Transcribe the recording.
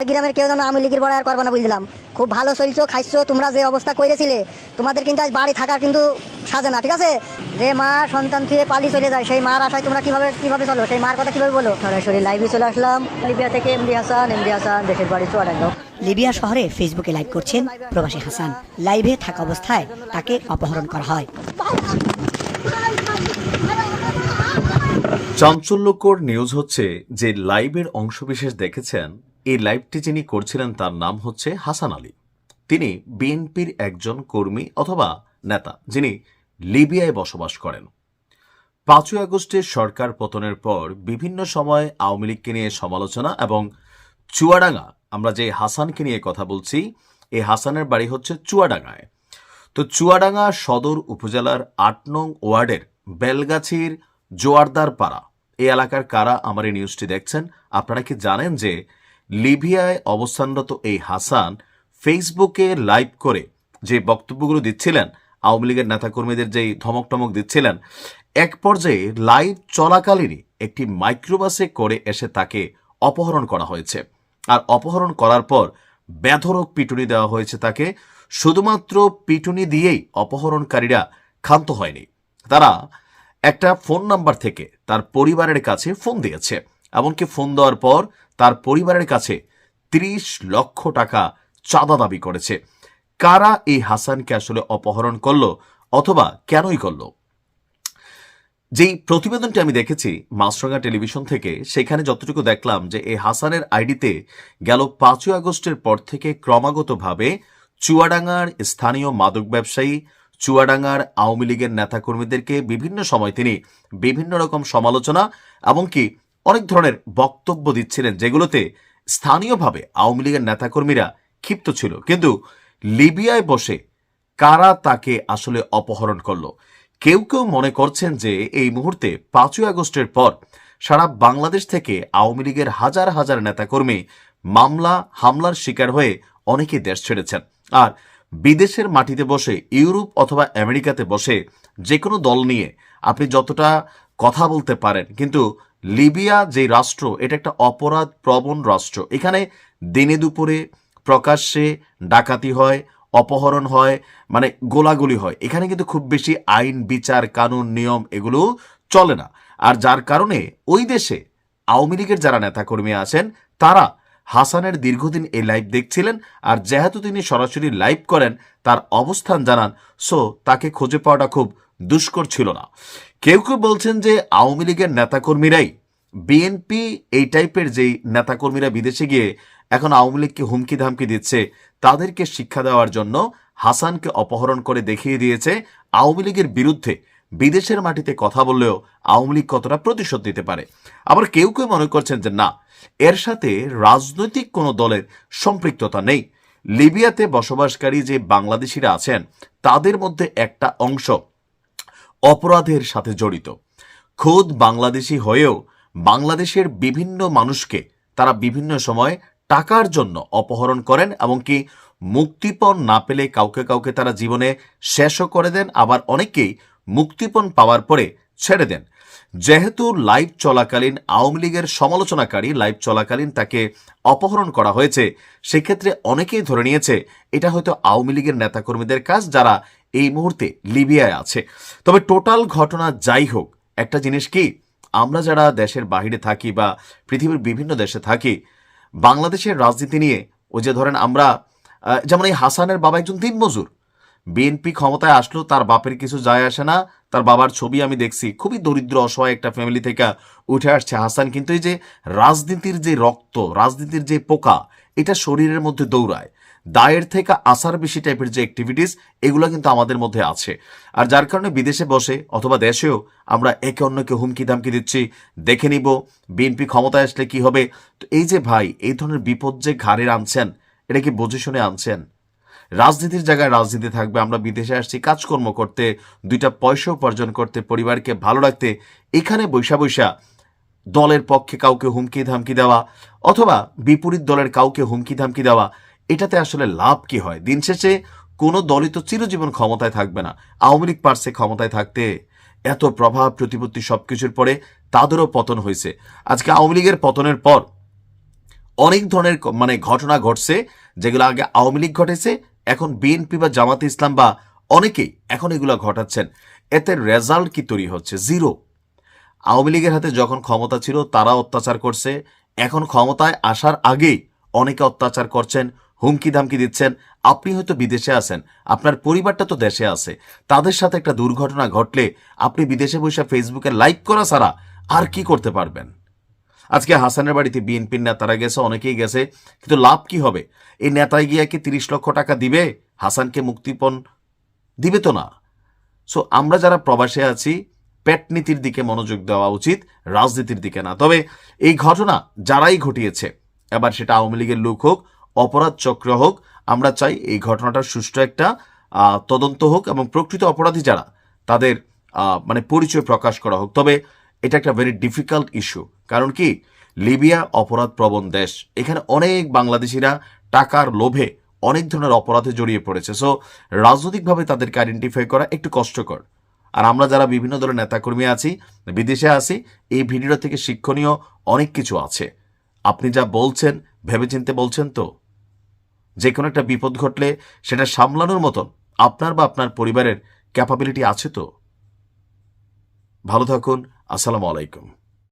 গ্রামের কেউ যেন আওয়ামী লীগের বড় আর করবো না বুঝলাম। খুব ভালো চলছো, খাইছো, তোমরা যে অবস্থা করেছিলে তোমাদের কিন্তু আজ বাড়ি থাকার কিন্তু সাজে না, ঠিক আছে? যে মা সন্তান থেকে পালিয়ে চলে যায় সেই মার আশায় তোমরা কিভাবে কিভাবে চলো, সেই মার কথা কিভাবে বলো? সরাসরি লাইভে চলে আসলাম লিবিয়া থেকে। এমডি হাসান দেশের বাড়ি চুয়াডাঙ্গা। লিবিয়া শহরে ফেসবুকে লাইভ করছেন প্রবাসী হাসান। লাইভে থাকা অবস্থায় তাকে অপহরণ করা হয়। চাঞ্চল্যকর নিউজ হচ্ছে যে লাইভের অংশবিশেষ দেখেছেন, এই লাইভটি যিনি করছিলেন তার নাম হচ্ছে হাসান আলী। তিনি বিএনপির একজন কর্মী অথবা নেতা, যিনি লিবিয়ায় বসবাস করেন। ৫ই আগস্টের সরকার পতনের পর বিভিন্ন সময় আওয়ামী লীগকে নিয়ে সমালোচনা এবং চুয়াডাঙ্গা, আমরা যে হাসানকে নিয়ে কথা বলছি, এই হাসানের বাড়ি হচ্ছে চুয়াডাঙ্গায়। তো চুয়াডাঙ্গা সদর উপজেলার ৮ নং ওয়ার্ডের বেলগাছির জোয়ারদার পাড়া এই এলাকার কারা আমার এই নিউজটি দেখছেন, আপনারা কি জানেন যে লিবিয়ায় অবস্থানরত এই হাসান ফেসবুকে লাইভ করে যে বক্তব্যগুলো দিচ্ছিলেন, আওয়ামী লীগের নেতাকর্মীদের যেই ধমক টমক দিচ্ছিলেন, এক পর্যায়ে লাইভ চলাকালীনই একটি মাইক্রোবাসে করে এসে তাকে অপহরণ করা হয়েছে। আর অপহরণ করার পর বেধড়ক পিটুনি দেওয়া হয়েছে তাকে। শুধুমাত্র পিটুনি দিয়েই অপহরণকারীরা ক্ষান্ত হয়নি, তারা একটা ফোন নাম্বার থেকে তার পরিবারের কাছে ফোন দিয়েছে। এমনকি ফোন দেওয়ার পর তার পরিবারের কাছে ৩০ লক্ষ টাকা চাঁদা দাবি করেছে। কারা এই হাসানকে আসলে অপহরণ করলো অথবা কেনই করলো? যেই প্রতিবেদনটি আমি দেখেছি মাছরাঙা টেলিভিশন থেকে, সেখানে যতটুকু দেখলাম যে এই হাসানের আইডিতে গেল ৫ই আগস্টের পর থেকে ক্রমাগতভাবে চুয়াডাঙ্গার স্থানীয় মাদক ব্যবসায়ী, চুয়াডাঙ্গার আওয়ামী লীগের নেতাকর্মীদেরকে বিভিন্ন সময় তিনি বিভিন্ন রকম সমালোচনা এমনকি অনেক ধরনের বক্তব্য দিচ্ছিলেন, যেগুলোতে স্থানীয়ভাবে আওয়ামী লীগের নেতাকর্মীরা ক্ষিপ্ত ছিল। কিন্তু লিবিয়ায় বসে কারা তাকে আসলে অপহরণ করলো? কেউ কেউ মনে করছেন যে এই মুহূর্তে ৫ই আগস্টের পর সারা বাংলাদেশ থেকে আওয়ামী লীগের হাজার হাজার নেতাকর্মী মামলা হামলার শিকার হয়ে অনেকে দেশ ছেড়েছেন। আর বিদেশের মাটিতে বসে, ইউরোপ অথবা আমেরিকাতে বসে যে কোনো দল নিয়ে আপনি যতটা কথা বলতে পারেন, কিন্তু লিবিয়া যে রাষ্ট্র, এটা একটা অপরাধ প্রবণ রাষ্ট্র। এখানে দিনে দুপুরে প্রকাশ্যে ডাকাতি হয়, অপহরণ হয়, মানে গোলাগুলি হয়। এখানে কিন্তু খুব বেশি আইন বিচার কানুন নিয়ম এগুলো চলে না। আর যার কারণে ওই দেশে আওয়ামী লীগের যারা নেতাকর্মী আছেন তারা হাসানের দীর্ঘদিন এই লাইভ দেখছিলেন, আর যেহেতু তিনি সরাসরি লাইভ করেন, তার অবস্থান জানান, সো তাকে খুঁজে পাওয়াটা খুব দুষ্কর ছিল না। কেউ কেউ বলছেন যে আওয়ামী লীগের নেতাকর্মীরাই বিএনপি এই টাইপের যেই নেতাকর্মীরা বিদেশে গিয়ে এখন আওয়ামী লীগকে হুমকি ধামকি দিচ্ছে, তাদেরকে শিক্ষা দেওয়ার জন্য হাসানকে অপহরণ করে দেখিয়ে দিয়েছে আওয়ামী লীগের বিরুদ্ধে বিদেশের মাটিতে কথা বললেও আওয়ামী লীগ কতটা প্রতিশোধ দিতে পারে। আবার কেউ কেউ মনে করছেন যে না, এর সাথে রাজনৈতিক কোনো দলের সম্পৃক্ততা নেই। লিবিয়াতে বসবাসকারী যে বাংলাদেশিরা আছেন তাদের মধ্যে একটা অংশ অপরাধের সাথে জড়িত। খোদ বাংলাদেশি হয়েও বাংলাদেশের বিভিন্ন মানুষকে তারা বিভিন্ন সময় টাকার জন্য অপহরণ করেন, এমনকি মুক্তিপণ না পেলে কাউকে কাউকে তারা জীবনে শেষও করে দেন, আবার অনেকেই মুক্তিপণ পাওয়ার পরে ছেড়ে দেন। যেহেতু লাইভ চলাকালীন আওয়ামী লীগের সমালোচনাকারী লাইভ চলাকালীন তাকে অপহরণ করা হয়েছে, সেক্ষেত্রে অনেকেই ধরে নিয়েছে এটা হয়তো আওয়ামী লীগের নেতাকর্মীদের কাজ যারা এই মুহূর্তে লিবিয়ায় আছে। তবে টোটাল ঘটনা যাই হোক, একটা জিনিস কি, আমরা যারা দেশের বাইরে থাকি বা পৃথিবীর বিভিন্ন দেশে থাকি, বাংলাদেশের রাজনীতি নিয়ে ওই যে ধরেন আমরা যেমন এই হাসানের বাবা একজন দিনমজুর, বিএনপি ক্ষমতায় আসলো, তার বাপের কিছু যায় আসে না, তার বাবার ছবি আমি দেখছি, খুবই দরিদ্র অসহায় একটা ফ্যামিলি থেকে উঠে আসছে হাসান। কিন্তু এই যে রাজনীতির যে রক্ত, রাজনীতির যে পোকা, এটা শরীরের মধ্যে দৌড়ায়, দায়ের থেকে আসার বেশি টাইপের যে অ্যাক্টিভিটিস, এগুলো কিন্তু আমাদের মধ্যে আছে। আর যার কারণে বিদেশে বসে অথবা দেশেও আমরা একে অন্যকে হুমকি ধামকি দিচ্ছি, দেখে নিব বিএনপি ক্ষমতায় আসলে কি হবে। তো এই যে ভাই, এই ধরনের বিপদ যে ঘাড়ে আনছেন, এটা কি বুঝে শুনে আনছেন? রাজনীতির জায়গায় রাজনীতি থাকবে, আমরা বিদেশে আসছি কাজকর্ম করতে, দুইটা পয়সা উপার্জন করতে, পরিবারকে ভালো রাখতে। এখানে বৈশা বৈশা দলের পক্ষে কাউকে হুমকি ধামকি দেওয়া অথবা বিপরীত দলের কাউকে হুমকি ধামকি দেওয়া, এটাতে আসলে লাভ কি হয়? দিন শেষে কোনো দলই তো চিরজীবন ক্ষমতায় থাকবে না। আওয়ামী লীগ পারছে ক্ষমতায় থাকতে, এত প্রভাব প্রতিপত্তি সবকিছুর পরে তাদেরও পতন হয়েছে। আজকে আওয়ামী লীগের পতনের পর অনেক ধরনের মানে ঘটনা ঘটছে, যেগুলো আগে আওয়ামী লীগ ঘটেছে, এখন বিএনপি বা জামাতে ইসলাম বা অনেকেই এখন এগুলো ঘটাচ্ছেন। এতে রেজাল্ট কি তৈরি হচ্ছে? জিরো। আওয়ামী লীগের হাতে যখন ক্ষমতা ছিল তারা অত্যাচার করছে, এখন ক্ষমতায় আসার আগেই অনেকে অত্যাচার করছেন, হুমকি ধামকি দিচ্ছেন। আপনি হয়তো বিদেশে আছেন, আপনার পরিবারটা তো দেশে আছে, তাদের সাথে একটা দুর্ঘটনা ঘটলে আপনি বিদেশে বসে ফেসবুকে লাইক করা ছাড়া আর কি করতে পারবেন? আজকে হাসানের বাড়িতে বিএনপির নেতারা গেছে, অনেকেই গেছে, কিন্তু লাভ কি হবে? এই নেতায় গিয়ে কি 30 লক্ষ টাকা দিবে হাসানকে মুক্তিপণ? দিবে তো না। সো আমরা যারা প্রবাসে আছি, পেট নীতির দিকে মনোযোগ দেওয়া উচিত, রাজনীতির দিকে না। তবে এই ঘটনা যারাই ঘটিয়েছে, এবার সেটা আওয়ামী লীগের লোক হোক, অপরাধ চক্র হোক, আমরা চাই এই ঘটনাটার সুষ্ঠু একটা তদন্ত হোক এবং প্রকৃত অপরাধী যারা তাদের মানে পরিচয় প্রকাশ করা হোক। তবে এটা একটা ভেরি ডিফিকাল্ট ইস্যু, কারণ কি, লিবিয়া অপরাধ প্রবণ দেশ, এখানে অনেক বাংলাদেশিরা টাকার লোভে অনেক ধরনের অপরাধে জড়িয়ে পড়েছে। সো রাজনৈতিকভাবে তাদেরকে আইডেন্টিফাই করা একটু কষ্টকর। আর আমরা যারা বিভিন্ন দলের নেতাকর্মী আছি, বিদেশে আছি, এই ভিডিও থেকে শিক্ষণীয় অনেক কিছু আছে। আপনি যা বলছেন ভেবেচিন্তে বলছেন তো? যে কোনো একটা বিপদ ঘটলে সেটা সামলানোর মতন আপনার বা আপনার পরিবারের ক্যাপাবিলিটি আছে তো? ভালো থাকুন। আসসালামু আলাইকুম।